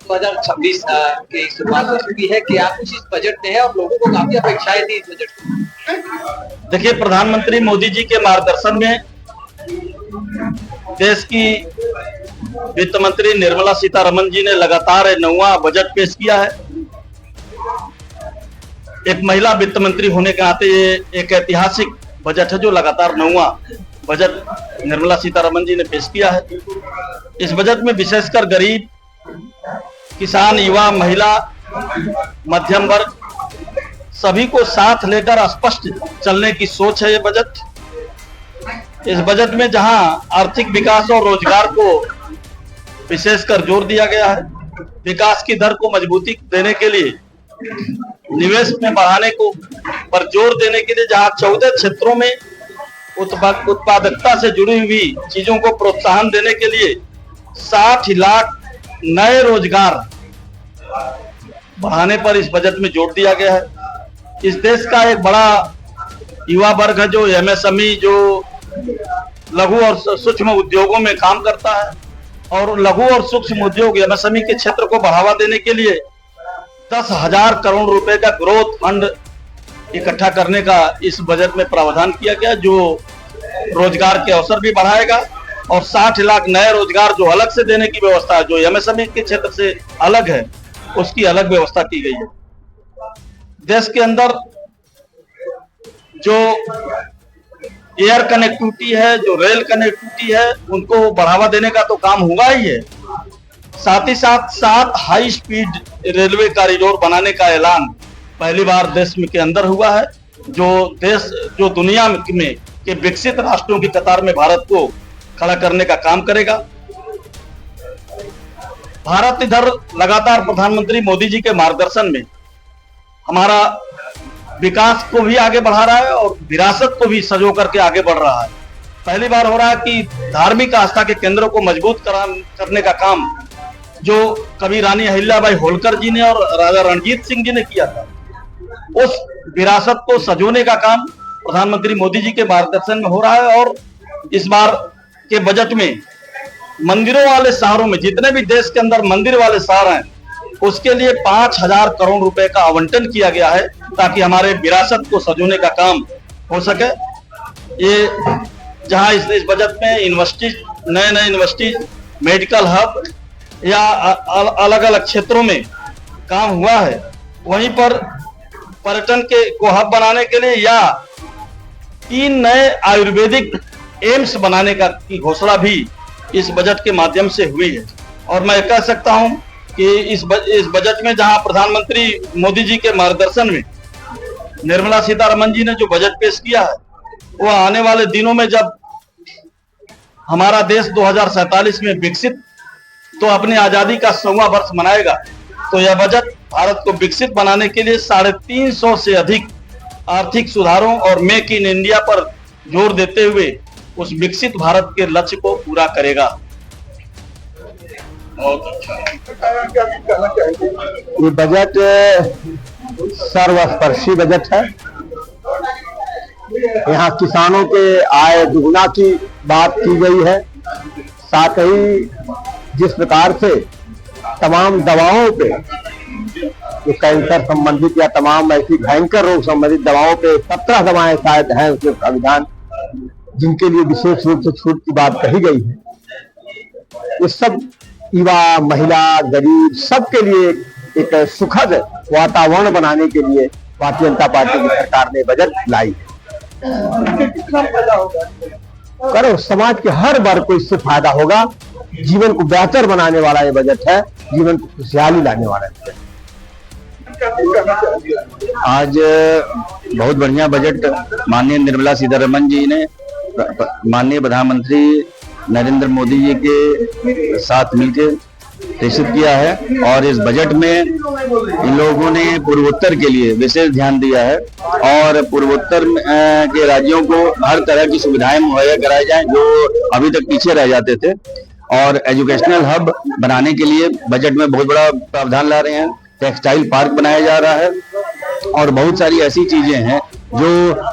2026 की शुरुआत हो चुकी है कि आप कुछ इस बजट में है और लोगों को काफी अपेक्षाएं थी इस बजट में। देखिए, प्रधानमंत्री मोदी जी के मार्गदर्शन में देश की वित्त मंत्री निर्मला सीतारमण जी ने लगातार 9वां बजट पेश किया है। एक महिला वित्त मंत्री होने के नाते ये एक ऐतिहासिक बजट है जो लगातार 9वां बजट निर्मला सीतारमण जी ने पेश किया है। इस बजट में विशेषकर गरीब, किसान, युवा, महिला, मध्यम वर्ग सभी को साथ लेकर स्पष्ट चलने की सोच है ये बजट। इस बजट में जहां आर्थिक विकास और रोजगार को विशेषकर जोर दिया गया है, विकास की दर को मजबूती देने के लिए, निवेश में बढ़ाने को पर जोर देने के लिए, जहां 14 क्षेत्रों में उत्पादकता से जुड़ी हुई चीजों को प्रोत्साहन देने के लिए 60 लाख नए रोजगार बढ़ाने पर इस बजट में जोर दिया गया है। इस देश का एक बड़ा युवा वर्ग है जो एमएसएमई, जो लघु और सूक्ष्म उद्योगों में काम करता है, और लघु और सूक्ष्म उद्योग एमएसएमई के क्षेत्र को बढ़ावा देने के लिए 10,000 करोड़ रुपए का ग्रोथ फंड इकट्ठा करने का इस बजट में प्रावधान किया गया, जो रोजगार के अवसर भी बढ़ाएगा और 60 लाख नए रोजगार जो अलग से देने की व्यवस्था है, जो एमएसएमई के क्षेत्र से अलग है, उसकी अलग व्यवस्था की गई है। देश के अंदर जो एयर कनेक्टिविटी है, जो रेल कनेक्टिविटी है, उनको बढ़ावा देने का तो काम हुआ ही है। साथ ही साथ 7 हाई स्पीड रेलवे कॉरिडोर बनाने का ऐलान पहली बार देश में के अंदर हुआ है, जो दुनिया में के विकसित राष्ट्रों की कतार में भारत को खड़ा करने का काम करेगा। भारत इधर लगातार प्रधानमंत्री मोदी जी के मार्गदर्शन में हमारा विकास को भी आगे बढ़ा रहा है और विरासत को भी संजो करके आगे बढ़ रहा है। पहली बार हो रहा है कि धार्मिक आस्था के केंद्रों को मजबूत करने का काम जो कभी रानी अहिल्याबाई होलकर जी ने और राजा रणजीत सिंह जी ने किया था, उस विरासत को सजोने का काम प्रधानमंत्री मोदी जी के मार्गदर्शन में हो रहा है। और इस बार के बजट में मंदिरों वाले शहरों में, जितने भी देश के अंदर मंदिर वाले शहर हैं, उसके लिए 5,000 करोड़ रुपए का आवंटन किया गया है, ताकि हमारे विरासत को सजोने का काम हो सके। ये जहां इस बजट में यूनिवर्सिटी, नए यूनिवर्सिटी, मेडिकल हब या अलग अलग क्षेत्रों में काम हुआ है, वहीं पर पर्यटन को हब बनाने के लिए या 3 नए आयुर्वेदिक एम्स बनाने की घोषणा भी इस बजट के माध्यम से हुई है। और मैं कह सकता हूं कि इस बजट में जहां प्रधानमंत्री मोदी जी के मार्गदर्शन में निर्मला सीतारमण जी ने जो बजट पेश किया है, वो आने वाले दिनों में जब हमारा देश 2047 में विकसित तो अपनी आजादी का 100वां वर्ष मनाएगा, तो यह बजट भारत को विकसित बनाने के लिए 350 से अधिक आर्थिक सुधारों और मेक इन इंडिया पर जोर देते हुए उस विकसित भारत के लक्ष्य को पूरा करेगा। ये बजट सर्वस्पर्शी बजट है। यहाँ किसानों के आय दुगुना की बात की गई है। साथ ही जिस प्रकार से तमाम दवाओं पे, जो कैंसर संबंधित या तमाम ऐसी भयंकर रोग संबंधित दवाओं पे 17 दवाएं शायद हैं उसके प्राविधान, जिनके लिए विशेष रूप से छूट की बात कही गई है। ये सब युवा, महिला, गरीब सबके लिए एक सुखद वातावरण बनाने के लिए भारतीय जनता पार्टी की सरकार ने बजट लाई है। करो, समाज के हर वर्ग को इससे फायदा होगा। जीवन को बेहतर बनाने वाला ये बजट है, जीवन को खुशहाली लाने वाला बजट। आज बहुत बढ़िया बजट माननीय निर्मला सीतारमण जी ने माननीय प्रधानमंत्री नरेंद्र मोदी जी के साथ मिलकर प्रेषित किया है। और इस बजट में इन लोगों ने पूर्वोत्तर के लिए विशेष ध्यान दिया है और पूर्वोत्तर के राज्यों को हर तरह की सुविधाएं मुहैया कराई जाएं जो अभी तक पीछे रह जाते थे। और एजुकेशनल हब बनाने के लिए बजट में बहुत बड़ा प्रावधान ला रहे हैं। टेक्सटाइल पार्क बनाया जा रहा है और बहुत सारी ऐसी चीजें हैं जो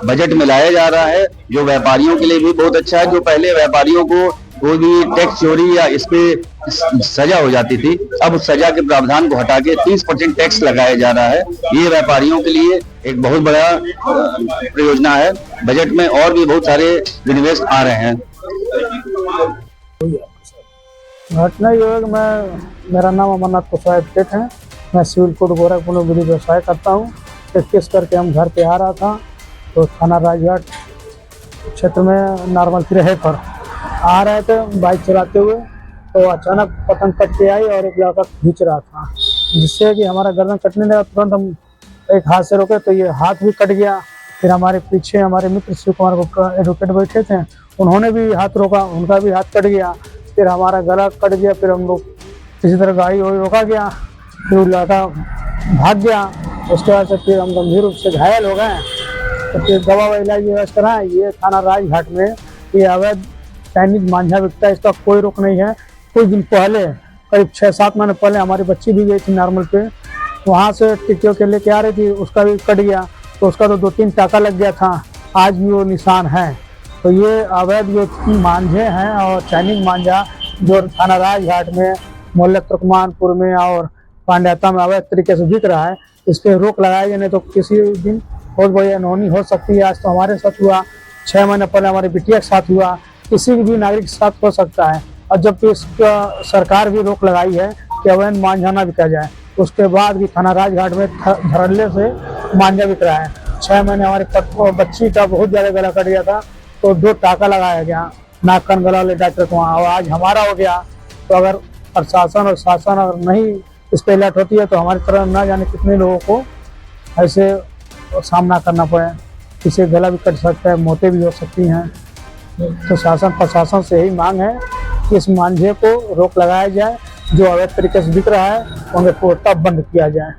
बजट में लाया जा रहा है, जो व्यापारियों के लिए भी बहुत अच्छा है। जो पहले व्यापारियों को कोई भी टैक्स चोरी या इस पे सजा हो जाती थी, अब उस सजा के प्रावधान को हटा के 30% टैक्स लगाया जा रहा है। ये व्यापारियों के लिए एक बहुत बड़ा परियोजना है। बजट में और भी बहुत सारे विनिवेश आ रहे हैं। घटना ये है कि मेरा नाम अमरनाथ कुशवाहा एडवोकेट है। मैं सिविल कोर्ट गोरखपुर में विधि व्यवसाय करता हूँ। एक केस करके हम घर पे आ रहा था तो थाना राजघाट क्षेत्र में नॉर्मल तिरहे पर आ रहे थे बाइक चलाते हुए, तो अचानक पतंग कट के आई और एक लड़का खींच रहा था, जिससे कि हमारा गर्दन कटने लगा। तुरंत हम एक हाथ से रोके तो ये हाथ भी कट गया। फिर हमारे पीछे हमारे मित्र शिव कुमार गुप्ता एडवोकेट बैठे थे, उन्होंने भी हाथ रोका, उनका भी हाथ कट गया। फिर हमारा गला कट गया। फिर हम लोग किसी तरह गाड़ी रोका गया, फिर वो लड़का भाग गया। उसके बाद से फिर हम गंभीर रूप से घायल हो गए। तो फिर दवा व इलाज व्यवस्था करा। ये थाना राजघाट में ये अवैध चाइनीज मांझा बिकता है, इसका कोई रोक नहीं है। कुछ दिन पहले करीब 6-7 महीने पहले हमारी बच्ची भी गई थी नॉर्मल पे, वहाँ से टिक्कियों के लेके आ रही थी, उसका भी कट गया। तो उसका तो 2-3 टाका लग गया था, आज भी वो निशान है। तो ये अवैध जो मांझे हैं और चाइनीज मांझा जो थाना राजघाट में, मोहल्ला तुर्कमानपुर में और पांड्याता में अवैध तरीके से बिक रहा है, इस पर रोक लगाया जाए, नहीं तो किसी दिन बहुत बड़ी अनहोनी हो सकती है। आज तो हमारे साथ हुआ, 6 महीने पहले हमारी बिटिया के साथ हुआ, किसी भी नागरिक के साथ हो सकता है। और जब इसका सरकार भी रोक लगाई है कि अवैध मांझा ना बिका जाए, उसके बाद भी थाना राजघाट में धड़ल्ले से मांझा बिक रहा है। 6 महीने हमारी बच्ची का बहुत ज़्यादा गला कट गया था, तो 2 टाका लगाया गया नाक कान गला वाले डॉक्टर को वहाँ, और आज हमारा हो गया। तो अगर प्रशासन और शासन अगर नहीं इस पर अलर्ट होती है तो हमारी तरह ना जाने कितने लोगों को ऐसे सामना करना पड़े। किसी गला भी कट सकता है, मौतें भी हो सकती हैं। तो शासन प्रशासन से यही मांग है कि इस मांझे को रोक लगाया जाए, जो अवैध तरीके से बिक रहा है उन्हें पूर्णतः बंद किया जाए।